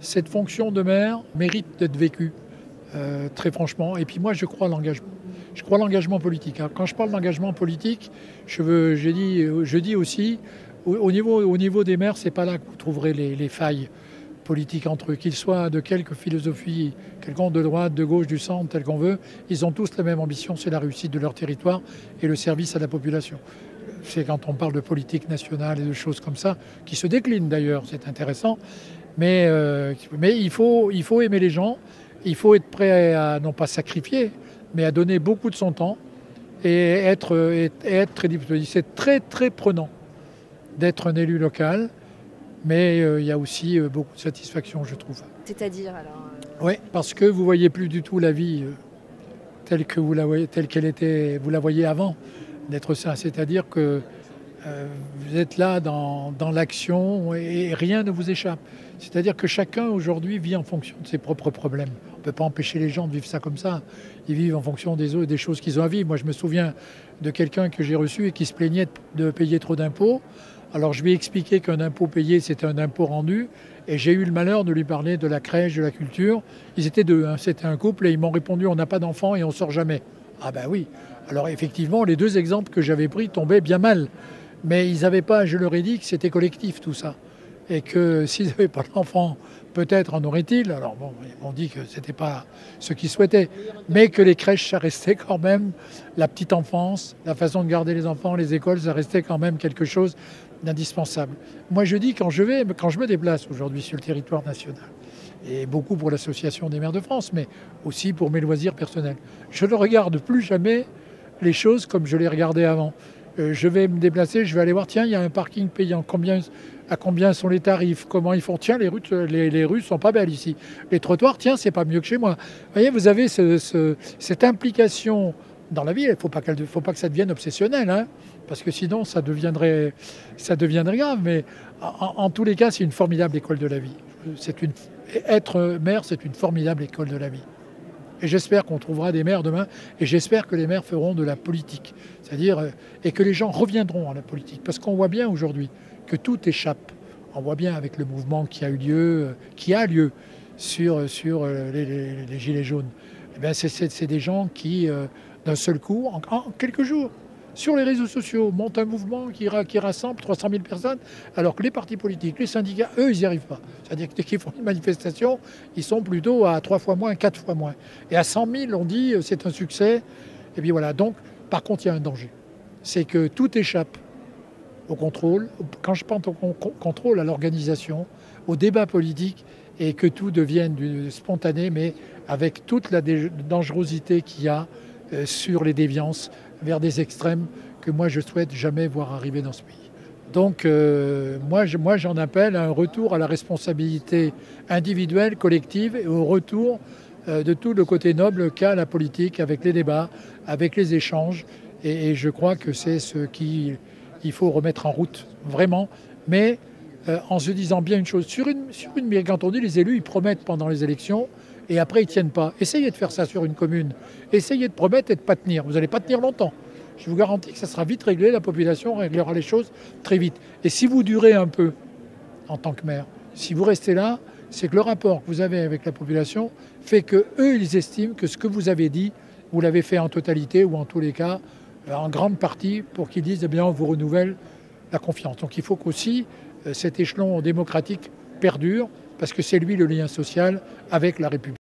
cette fonction de maire mérite d'être vécue, très franchement. Et puis moi, je crois à l'engagement. Je crois à l'engagement politique. Alors, quand je parle d'engagement politique, je dis aussi, au niveau des maires, c'est pas là que vous trouverez les failles politiques entre eux, qu'ils soient de quelque philosophie, quelconque de droite, de gauche, du centre, tel qu'on veut, ils ont tous la même ambition, c'est la réussite de leur territoire et le service à la population. C'est quand on parle de politique nationale et de choses comme ça, qui se déclinent d'ailleurs, c'est intéressant, mais il faut aimer les gens, il faut être prêt à non pas sacrifier, mais à donner beaucoup de son temps et être très diplomate. C'est très très prenant d'être un élu local, mais il y a aussi beaucoup de satisfaction, je trouve. C'est-à-dire alors Oui, parce que vous voyez plus du tout la vie telle qu'elle était, vous la voyez avant d'être ça. C'est-à-dire que vous êtes là dans l'action et rien ne vous échappe. C'est-à-dire que chacun aujourd'hui vit en fonction de ses propres problèmes. On ne peut pas empêcher les gens de vivre ça comme ça. Ils vivent en fonction des choses qu'ils ont à vivre. Moi, je me souviens de quelqu'un que j'ai reçu et qui se plaignait de payer trop d'impôts. Alors, je lui ai expliqué qu'un impôt payé, c'était un impôt rendu. Et j'ai eu le malheur de lui parler de la crèche, de la culture. Ils étaient deux, hein. C'était un couple et ils m'ont répondu « on n'a pas d'enfants et on ne sort jamais ». Ah ben oui. Alors effectivement, les deux exemples que j'avais pris tombaient bien mal. Mais ils n'avaient pas, je leur ai dit que c'était collectif tout ça. Et que s'ils n'avaient pas d'enfants, peut-être en auraient-ils. Alors bon, ils m'ont dit que ce n'était pas ce qu'ils souhaitaient. Mais que les crèches, ça restait quand même la petite enfance, la façon de garder les enfants, les écoles, ça restait quand même quelque chose d'indispensable. Moi je dis quand je me déplace aujourd'hui sur le territoire national, et beaucoup pour l'Association des maires de France, mais aussi pour mes loisirs personnels, je ne regarde plus jamais les choses comme je les regardais avant. Je vais me déplacer, je vais aller voir, tiens, il y a un parking payant, à combien sont les tarifs, comment ils font, tiens, les rues sont pas belles ici. Les trottoirs, tiens, c'est pas mieux que chez moi. Vous voyez, vous avez cette implication dans la vie, il ne faut pas que ça devienne obsessionnel, hein, parce que sinon ça deviendrait grave, mais en tous les cas, c'est une formidable école de la vie. Être maire, c'est une formidable école de la vie. Et j'espère qu'on trouvera des maires demain, et j'espère que les maires feront de la politique. C'est-à-dire, et que les gens reviendront à la politique. Parce qu'on voit bien aujourd'hui que tout échappe. On voit bien avec le mouvement qui a lieu sur les Gilets jaunes. Eh bien, c'est des gens qui, d'un seul coup, en quelques jours, sur les réseaux sociaux, montent un mouvement qui rassemble 300 000 personnes, alors que les partis politiques, les syndicats, eux, ils n'y arrivent pas. C'est-à-dire que dès qu'ils font une manifestation, ils sont plutôt à 3 fois moins, 4 fois moins. Et à 100 000, on dit c'est un succès. Et puis voilà. Donc, par contre, il y a un danger. C'est que tout échappe au contrôle. Quand je pense au contrôle, à l'organisation, au débat politique, et que tout devienne spontané, mais avec toute la dangerosité qu'il y a sur les déviances vers des extrêmes que moi je souhaite jamais voir arriver dans ce pays. Donc moi j'en appelle à un retour à la responsabilité individuelle, collective et au retour de tout le côté noble qu'a la politique avec les débats, avec les échanges et je crois que c'est ce qu'il faut remettre en route vraiment, mais en se disant bien une chose, mais quand on dit les élus, ils promettent pendant les élections et après ils ne tiennent pas. Essayez de faire ça sur une commune. Essayez de promettre et de ne pas tenir. Vous n'allez pas tenir longtemps. Je vous garantis que ça sera vite réglé, la population réglera les choses très vite. Et si vous durez un peu en tant que maire, si vous restez là, c'est que le rapport que vous avez avec la population fait qu'eux, ils estiment que ce que vous avez dit, vous l'avez fait en totalité ou en tous les cas, en grande partie, pour qu'ils disent, eh bien, on vous renouvelle la confiance. Donc il faut qu'aussi cet échelon démocratique perdure, parce que c'est lui le lien social avec la République.